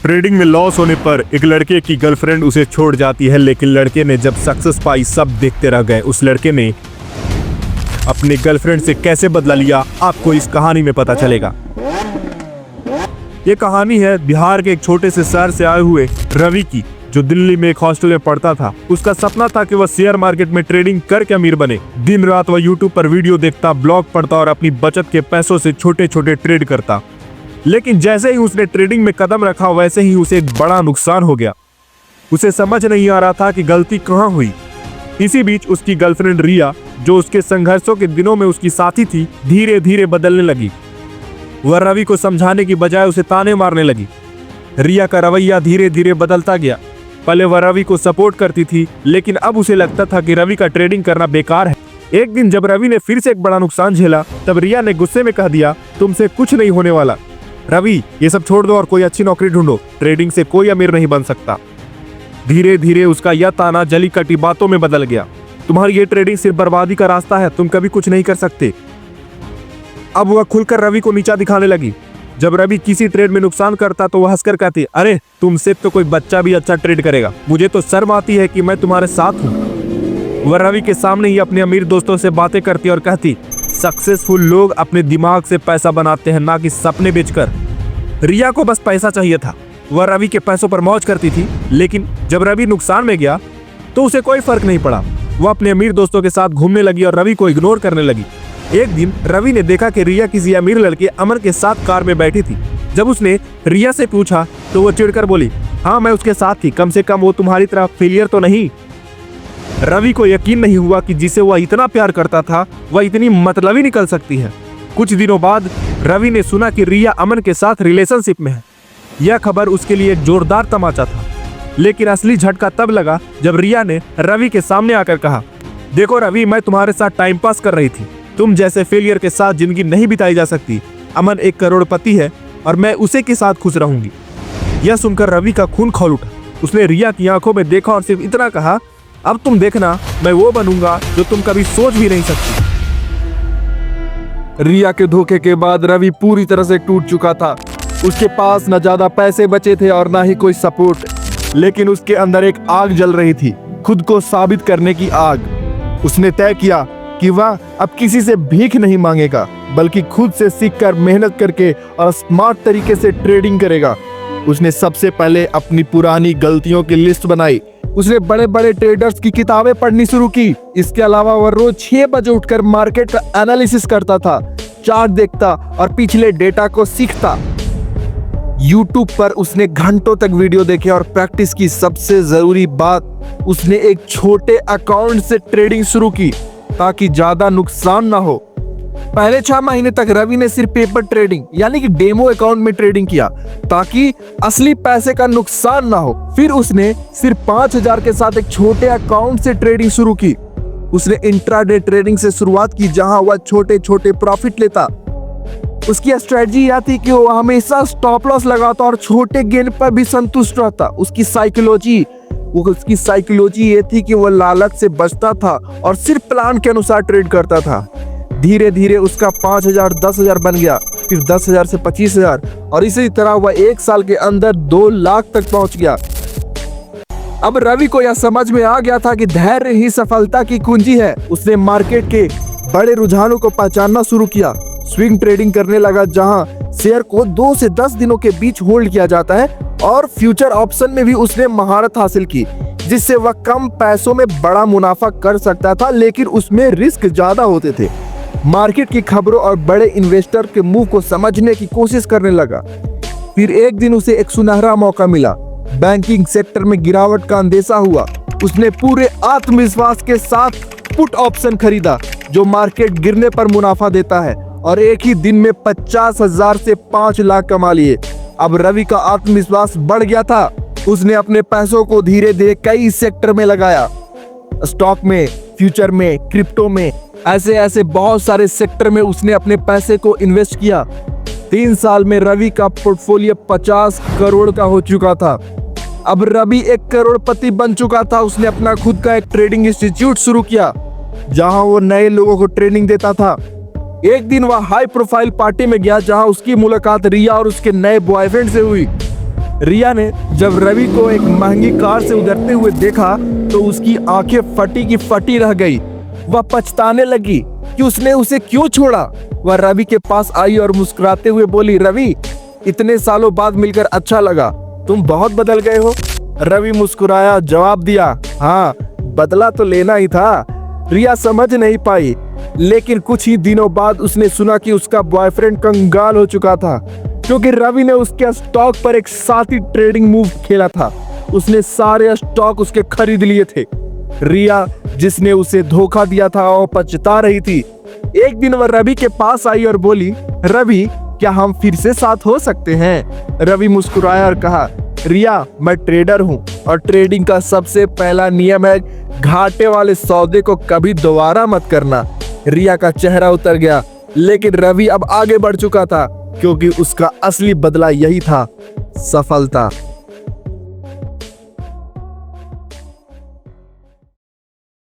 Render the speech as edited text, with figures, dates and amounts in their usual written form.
Trading में loss होने पर एक लड़के की गर्लफ्रेंड उसे छोड़ जाती है, लेकिन लड़के ने जब सक्सेस पाई सब देखते रह गए। उस लड़के ने अपनी गर्लफ्रेंड से कैसे बदला लिया, आपको इस कहानी में पता चलेगा। ये कहानी है बिहार के एक छोटे से शहर से आए हुए रवि की, जो दिल्ली में एक हॉस्टल में पढ़ता था। उसका सपना था कि वह शेयर मार्केट में ट्रेडिंग करके अमीर बने। दिन रात वह यूट्यूब पर वीडियो देखता, ब्लॉग पढ़ता और अपनी बचत के पैसों से छोटे छोटे ट्रेड करता। लेकिन जैसे ही उसने ट्रेडिंग में कदम रखा, वैसे ही उसे एक बड़ा नुकसान हो गया। उसे समझ नहीं आ रहा था कि गलती कहाँ हुई। इसी बीच उसकी गर्लफ्रेंड रिया, जो उसके संघर्षों के दिनों में उसकी साथी थी, धीरे धीरे बदलने लगी। वह रवि को समझाने की बजाय उसे ताने मारने लगी। रिया का रवैया धीरे धीरे बदलता गया। पहले वह रवि को सपोर्ट करती थी, लेकिन अब उसे लगता था कि रवि का ट्रेडिंग करना बेकार है। एक दिन जब रवि ने फिर से एक बड़ा नुकसान झेला, तब रिया ने गुस्से में कह दिया, तुमसे कुछ नहीं होने वाला। रवि, ये सब छोड़ दो और कोई अच्छी नौकरी ढूंढो, ट्रेडिंग से कोई अमीर नहीं बन सकता। धीरे धीरे उसका यह ताना जली कटी बातों में बदल गया। तुम्हारी ये ट्रेडिंग सिर्फ बर्बादी का रास्ता है, तुम कभी कुछ नहीं कर सकते। अब वह खुलकर रवि को नीचा दिखाने लगी। जब रवि किसी ट्रेड में नुकसान करता तो वह हंसकर कहती, अरे तुमसे तो कोई बच्चा भी अच्छा ट्रेड करेगा, मुझे तो शर्म आती है कि मैं तुम्हारे साथ हूँ। वह रवि के सामने ही अपने अमीर दोस्तों से बातें करती और कहती, सक्सेसफुल लोग अपने दिमाग से पैसा बनाते हैं, ना कि सपने बेचकर। रिया को बस पैसा चाहिए था। वह रवि के पैसों पर मौज करती थी, लेकिन जब रवि नुकसान में गया तो उसे कोई फर्क नहीं पड़ा। वह अपने अमीर दोस्तों के साथ घूमने लगी और रवि को इग्नोर करने लगी। एक दिन रवि ने देखा कि रिया किसी अमीर लड़के अमन के साथ कार में बैठी थी। जब उसने रिया से पूछा तो वो चिढ़कर बोली, हाँ मैं उसके साथ थी, कम से कम वो तुम्हारी तरह फेलियर तो नहीं। रवि को यकीन नहीं हुआ कि जिसे वह इतना प्यार करता था वह इतनी मतलबी निकल सकती है। कुछ दिनों बाद रवि ने सुना कि रिया अमन के साथ रिलेशनशिप में है। यह खबर उसके लिए एक जोरदार तमाचा था, लेकिन असली झटका तब लगा जब रिया ने रवि के सामने आकर कहा, देखो रवि, मैं तुम्हारे साथ टाइम पास कर रही थी। तुम जैसे फेलियर के साथ जिंदगी नहीं बिताई जा सकती। अमन एक करोड़पति है और मैं उसे के साथ खुश रहूंगी। यह सुनकर रवि का खून खौल उठा। उसने रिया की आंखों में देखा और सिर्फ इतना कहा, अब तुम देखना, मैं वो बनूंगा जो तुम कभी सोच भी नहीं सकती। रिया के धोखे के बाद रवि पूरी तरह से टूट चुका था। उसके पास न ज्यादा पैसे बचे थे और ना ही कोई सपोर्ट, लेकिन उसके अंदर एक आग जल रही थी, खुद को साबित करने की आग। उसने तय किया कि वह अब किसी से भीख नहीं मांगेगा, बल्कि खुद से सीखकर मेहनत करके और स्मार्ट तरीके से ट्रेडिंग करेगा। उसने सबसे पहले अपनी पुरानी गलतियों की लिस्ट बनाई। उसने बड़े बड़े ट्रेडर्स की किताबें पढ़नी शुरू की। इसके अलावा वह रोज 6 बजे उठकर मार्केट का एनालिसिस करता था, चार्ट देखता और पिछले डेटा को सीखता। यूट्यूब पर उसने घंटों तक वीडियो देखे और प्रैक्टिस की। सबसे जरूरी बात, उसने एक छोटे अकाउंट से ट्रेडिंग शुरू की ताकि ज्यादा नुकसान ना हो। पहले 6 महीने तक रवि ने सिर्फ पेपर ट्रेडिंग यानी कि डेमो अकाउंट में ट्रेडिंग किया ताकि असली पैसे का नुकसान ना हो। फिर उसने सिर्फ 5000 के साथ एक छोटे अकाउंट से ट्रेडिंग शुरू की। उसने इंट्राडे ट्रेडिंग से शुरुआत की, जहां वह छोटे छोटे प्रॉफिट लेता। उसकी स्ट्रेटजी यह थी कि वो हमेशा स्टॉप लॉस लगाता और छोटे गेन पर भी संतुष्ट रहता। उसकी साइकोलॉजी ये थी कि वह लालच से बचता था और सिर्फ प्लान के अनुसार ट्रेड करता था। धीरे धीरे उसका 5000 10,000 बन गया, फिर 10,000 से 25,000 और इसी तरह वह 1 साल के अंदर 2 लाख तक पहुंच गया। अब रवि को यह समझ में आ गया था कि धैर्य ही सफलता की कुंजी है। उसने मार्केट के बड़े रुझानों को पहचानना शुरू किया। स्विंग ट्रेडिंग करने लगा, जहां शेयर को 2 से 10 दिनों के बीच होल्ड किया जाता है, और फ्यूचर ऑप्शन में भी उसने महारत हासिल की, जिससे वह कम पैसों में बड़ा मुनाफा कर सकता था, लेकिन उसमें रिस्क ज्यादा होते थे। मार्केट की खबरों और बड़े इन्वेस्टर के मुंह को समझने की कोशिश करने लगा। फिर एक दिन उसे एक सुनहरा मौका मिला। बैंकिंग सेक्टर में गिरावट का अंदेशा हुआ। उसने पूरे आत्मविश्वास के साथ पुट ऑप्शन खरीदा, जो मार्केट गिरने पर मुनाफा देता है, और एक ही दिन में 50,000 से 5 लाख कमा लिए। अब रवि का आत्मविश्वास बढ़ गया था। उसने अपने पैसों को धीरे धीरे कई सेक्टर में लगाया, स्टॉक में, फ्यूचर में, क्रिप्टो में, ऐसे बहुत सारे सेक्टर में उसने अपने पैसे को इन्वेस्ट किया। 3 साल में रवि का पोर्टफोलियो 50 करोड़ का हो चुका था। अब रवि 1 करोड़पति बन चुका था। उसने अपना खुद का एक ट्रेडिंग इंस्टीट्यूट शुरू किया, जहां वो नए लोगों को ट्रेनिंग देता था। एक दिन वह हाई प्रोफाइल पार्टी में गया, जहां उसकी मुलाकात रिया और उसके नए बॉयफ्रेंड से हुई। रिया ने जब रवि को एक महंगी कार से उतरते हुए देखा तो उसकी आंखें फटी की फटी रह गई। वह पछताने लगी कि उसने उसे क्यों छोड़ा। वह रवि के पास आई और मुस्कुराते हुए बोली, रवि, इतने सालों बाद मिलकर अच्छा लगा, तुम बहुत बदल गए हो। रवि मुस्कुराया, जवाब दिया, हाँ, बदला तो लेना ही था। रिया समझ नहीं पाई, लेकिन कुछ ही दिनों बाद उसने सुना कि उसका बॉयफ्रेंड कंगाल हो चुका था क्योंकि रवि ने उसके स्टॉक पर एक साथी ट्रेडिंग मूव खेला था। उसने सारे स्टॉक उसके खरीद लिए थे। रिया, जिसने उसे धोखा दिया था, वो पछता रही थी। एक दिन वह रवि के पास आई और बोली, रवि, क्या हम फिर से साथ हो सकते हैं? रवि मुस्कुराया और कहा, रिया, मैं ट्रेडर हूँ और ट्रेडिंग का सबसे पहला नियम है घाटे वाले सौदे को कभी दोबारा मत करना। रिया का चेहरा उतर गया, लेकिन रवि अब आगे बढ़ चुका था क्योंकि उसका असली बदला यही था, सफलता।